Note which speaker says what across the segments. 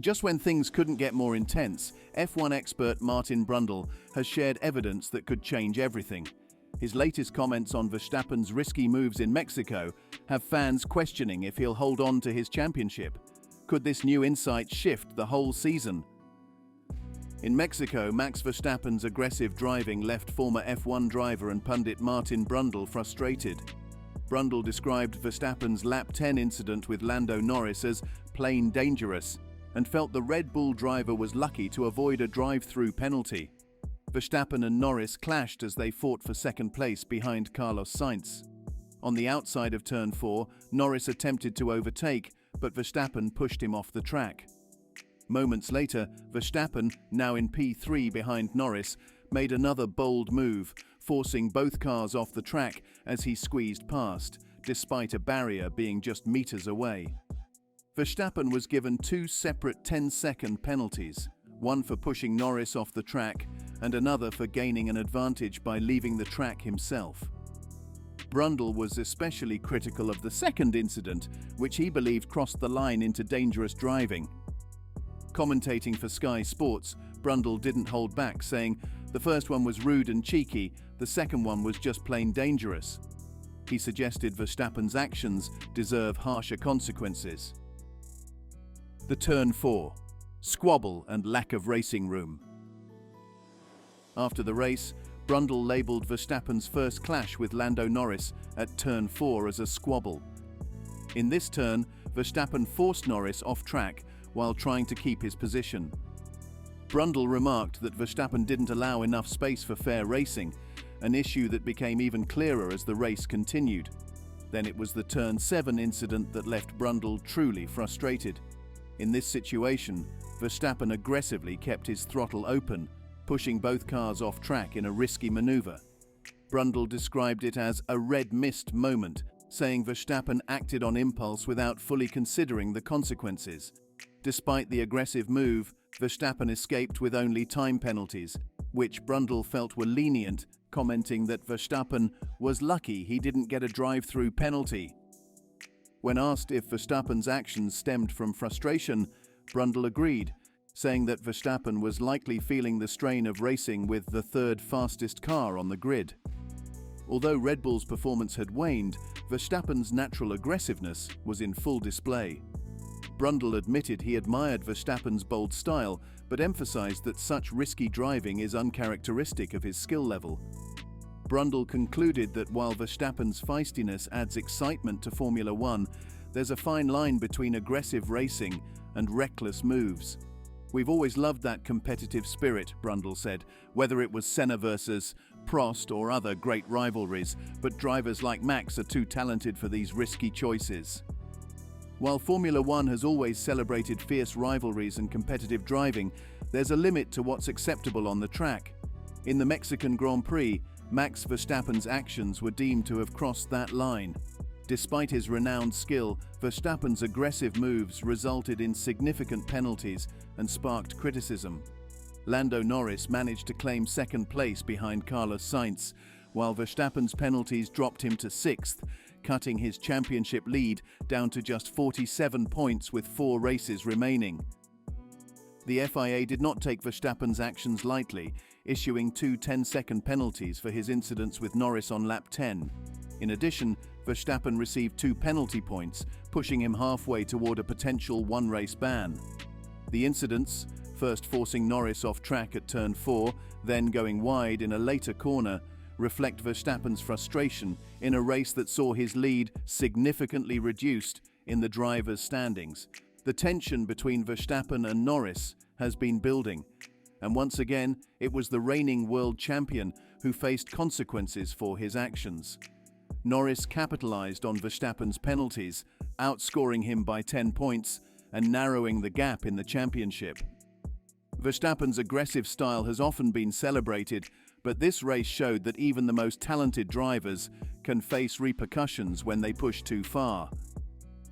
Speaker 1: Just when things couldn't get more intense, F1 expert Martin Brundle has shared evidence that could change everything. His latest comments on Verstappen's risky moves in Mexico have fans questioning if he'll hold on to his championship. Could this new insight shift the whole season? In Mexico, Max Verstappen's aggressive driving left former F1 driver and pundit Martin Brundle frustrated. Brundle described Verstappen's lap 10 incident with Lando Norris as plain dangerous and felt the Red Bull driver was lucky to avoid a drive-through penalty. Verstappen and Norris clashed as they fought for second place behind Carlos Sainz. On the outside of turn 4, Norris attempted to overtake, but Verstappen pushed him off the track. Moments later, Verstappen, now in P3 behind Norris, made another bold move, forcing both cars off the track as he squeezed past, despite a barrier being just meters away. Verstappen was given two separate 10-second penalties, one for pushing Norris off the track and another for gaining an advantage by leaving the track himself. Brundle was especially critical of the second incident, which he believed crossed the line into dangerous driving. Commentating for Sky Sports, Brundle didn't hold back, saying, "The first one was rude and cheeky, the second one was just plain dangerous." He suggested Verstappen's actions deserve harsher consequences. The Turn 4: Squabble and lack of racing room. After the race, Brundle labelled Verstappen's first clash with Lando Norris at Turn 4 as a squabble. In this turn, Verstappen forced Norris off track while trying to keep his position. Brundle remarked that Verstappen didn't allow enough space for fair racing, an issue that became even clearer as the race continued. Then it was the Turn 7 incident that left Brundle truly frustrated. In this situation, Verstappen aggressively kept his throttle open, pushing both cars off track in a risky maneuver. Brundle described it as a red mist moment, saying Verstappen acted on impulse without fully considering the consequences. Despite the aggressive move, Verstappen escaped with only time penalties, which Brundle felt were lenient, commenting that Verstappen was lucky he didn't get a drive-through penalty. When asked if Verstappen's actions stemmed from frustration, Brundle agreed, saying that Verstappen was likely feeling the strain of racing with the third fastest car on the grid. Although Red Bull's performance had waned, Verstappen's natural aggressiveness was in full display. Brundle admitted he admired Verstappen's bold style, but emphasized that such risky driving is uncharacteristic of his skill level. Brundle concluded that while Verstappen's feistiness adds excitement to Formula One, there's a fine line between aggressive racing and reckless moves. "We've always loved that competitive spirit," Brundle said, "whether it was Senna versus Prost or other great rivalries, but drivers like Max are too talented for these risky choices." While Formula One has always celebrated fierce rivalries and competitive driving, there's a limit to what's acceptable on the track. In the Mexican Grand Prix, Max Verstappen's actions were deemed to have crossed that line. Despite his renowned skill, Verstappen's aggressive moves resulted in significant penalties and sparked criticism. Lando Norris managed to claim second place behind Carlos Sainz, while Verstappen's penalties dropped him to 6th, cutting his championship lead down to just 47 points with 4 races remaining. The FIA did not take Verstappen's actions lightly, issuing 2 10-second penalties for his incidents with Norris on lap 10. In addition, Verstappen received 2 penalty points, pushing him halfway toward a potential one-race ban. The incidents, first forcing Norris off track at turn 4, then going wide in a later corner, reflect Verstappen's frustration in a race that saw his lead significantly reduced in the drivers' standings. The tension between Verstappen and Norris has been building, and once again, it was the reigning world champion who faced consequences for his actions. Norris capitalized on Verstappen's penalties, outscoring him by 10 points and narrowing the gap in the championship. Verstappen's aggressive style has often been celebrated, but this race showed that even the most talented drivers can face repercussions when they push too far.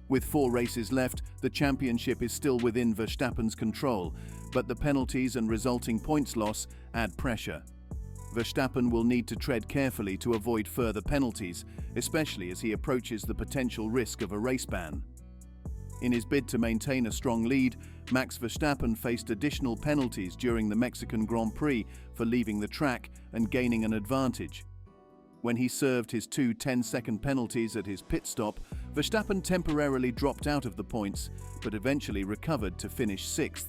Speaker 1: With 4 races left, the championship is still within Verstappen's control, but the penalties and resulting points loss add pressure. Verstappen will need to tread carefully to avoid further penalties, especially as he approaches the potential risk of a race ban. In his bid to maintain a strong lead, Max Verstappen faced additional penalties during the Mexican Grand Prix for leaving the track and gaining an advantage. When he served his two 10-second penalties at his pit stop, Verstappen temporarily dropped out of the points, but eventually recovered to finish 6th.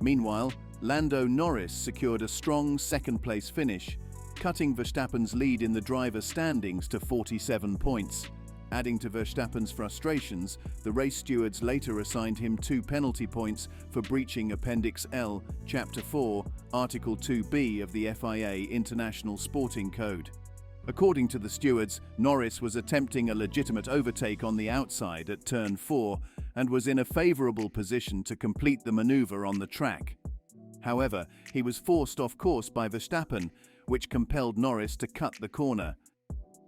Speaker 1: Meanwhile, Lando Norris secured a strong second-place finish, cutting Verstappen's lead in the driver's standings to 47 points. Adding to Verstappen's frustrations, the race stewards later assigned him 2 penalty points for breaching Appendix L, Chapter 4, Article 2B of the FIA International Sporting Code. According to the stewards, Norris was attempting a legitimate overtake on the outside at Turn 4 and was in a favourable position to complete the manoeuvre on the track. However, he was forced off course by Verstappen, which compelled Norris to cut the corner.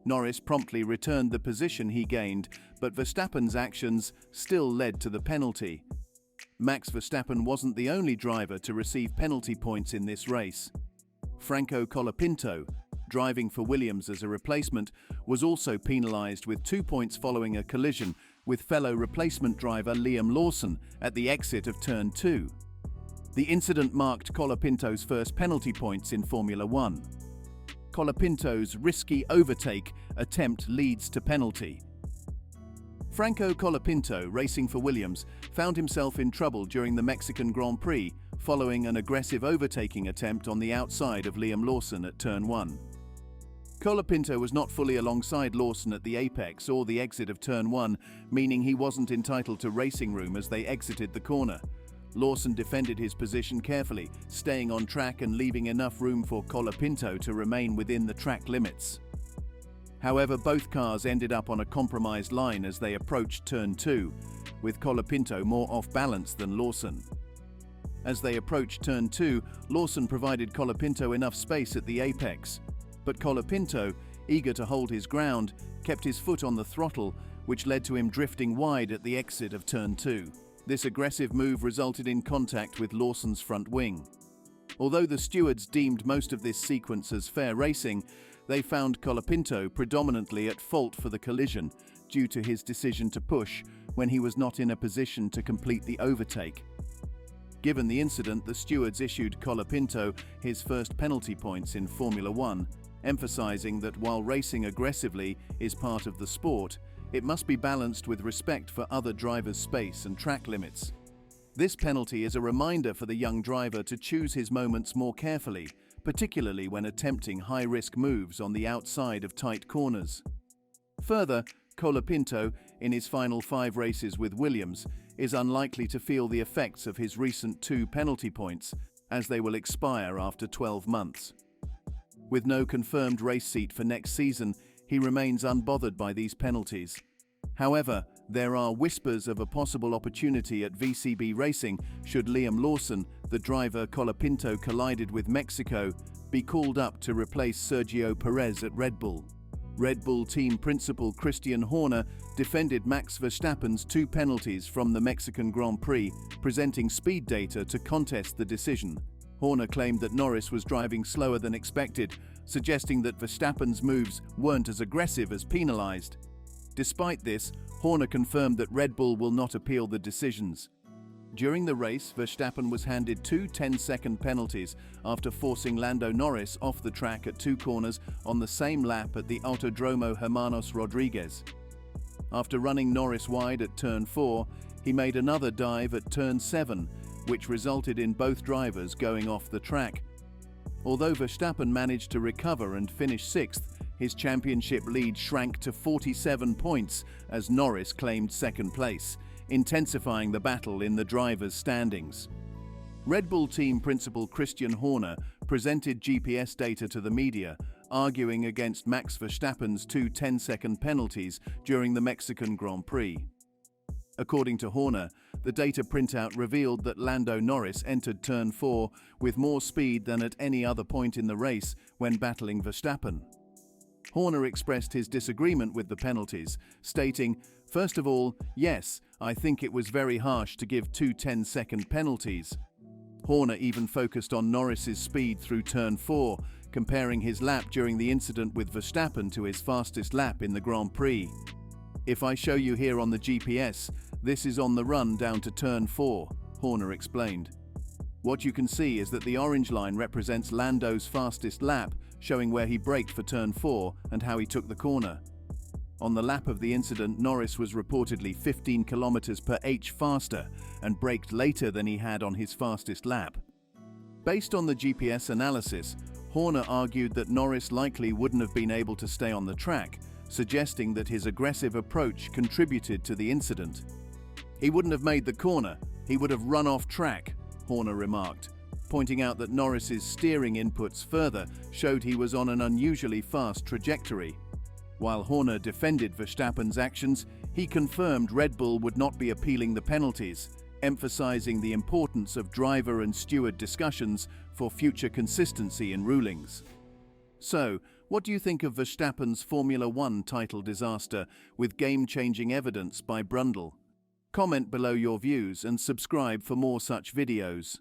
Speaker 1: Norris promptly returned the position he gained, but Verstappen's actions still led to the penalty. Max Verstappen wasn't the only driver to receive penalty points in this race. Franco Colapinto, driving for Williams as a replacement, was also penalised with 2 points following a collision with fellow replacement driver Liam Lawson at the exit of Turn 2. The incident marked Colapinto's first penalty points in Formula 1. Colapinto's risky overtake attempt leads to penalty. Franco Colapinto, racing for Williams, found himself in trouble during the Mexican Grand Prix following an aggressive overtaking attempt on the outside of Liam Lawson at Turn 1. Colapinto was not fully alongside Lawson at the apex or the exit of Turn 1, meaning he wasn't entitled to racing room as they exited the corner. Lawson defended his position carefully, staying on track and leaving enough room for Colapinto to remain within the track limits. However, both cars ended up on a compromised line as they approached Turn 2, with Colapinto more off balance than Lawson. As they approached Turn 2, Lawson provided Colapinto enough space at the apex, but Colapinto, eager to hold his ground, kept his foot on the throttle, which led to him drifting wide at the exit of Turn 2. This aggressive move resulted in contact with Lawson's front wing. Although the stewards deemed most of this sequence as fair racing, they found Colapinto predominantly at fault for the collision due to his decision to push when he was not in a position to complete the overtake. Given the incident, the stewards issued Colapinto his first penalty points in Formula 1, emphasizing that while racing aggressively is part of the sport, it must be balanced with respect for other drivers' space and track limits. This penalty is a reminder for the young driver to choose his moments more carefully, particularly when attempting high-risk moves on the outside of tight corners. Further, Colapinto, in his final 5 races with Williams, is unlikely to feel the effects of his recent 2 penalty points, as they will expire after 12 months. With no confirmed race seat for next season, he remains unbothered by these penalties. However, there are whispers of a possible opportunity at VCB Racing should Liam Lawson, the driver Colapinto collided with Mexico, be called up to replace Sergio Perez at Red Bull. Red Bull team principal Christian Horner defended Max Verstappen's 2 penalties from the Mexican Grand Prix, presenting speed data to contest the decision. Horner claimed that Norris was driving slower than expected, suggesting that Verstappen's moves weren't as aggressive as penalized. Despite this, Horner confirmed that Red Bull will not appeal the decisions. During the race, Verstappen was handed 2 10-second penalties after forcing Lando Norris off the track at 2 corners on the same lap at the Autodromo Hermanos Rodriguez. After running Norris wide at Turn 4, he made another dive at Turn 7, which resulted in both drivers going off the track. Although Verstappen managed to recover and finish 6th, his championship lead shrank to 47 points as Norris claimed 2nd place, intensifying the battle in the drivers' standings. Red Bull team principal Christian Horner presented GPS data to the media, arguing against Max Verstappen's 2 10-second penalties during the Mexican Grand Prix. According to Horner, the data printout revealed that Lando Norris entered Turn 4 with more speed than at any other point in the race when battling Verstappen. Horner expressed his disagreement with the penalties, stating, "First of all, yes, I think it was very harsh to give 2 10-second penalties." Horner even focused on Norris's speed through Turn 4, comparing his lap during the incident with Verstappen to his fastest lap in the Grand Prix. "If I show you here on the GPS, This is on the run down to turn 4, Horner explained. What you can see is that the orange line represents Lando's fastest lap, showing where he braked for turn 4 and how he took the corner. On the lap of the incident, Norris was reportedly 15 km/h faster and braked later than he had on his fastest lap. Based on the GPS analysis, Horner argued that Norris likely wouldn't have been able to stay on the track, suggesting that his aggressive approach contributed to the incident. "He wouldn't have made the corner, he would have run off track," Horner remarked, pointing out that Norris's steering inputs further showed he was on an unusually fast trajectory. While Horner defended Verstappen's actions, he confirmed Red Bull would not be appealing the penalties, emphasizing the importance of driver and steward discussions for future consistency in rulings. So, what do you think of Verstappen's Formula One title disaster with game-changing evidence by Brundle? Comment below your views and subscribe for more such videos.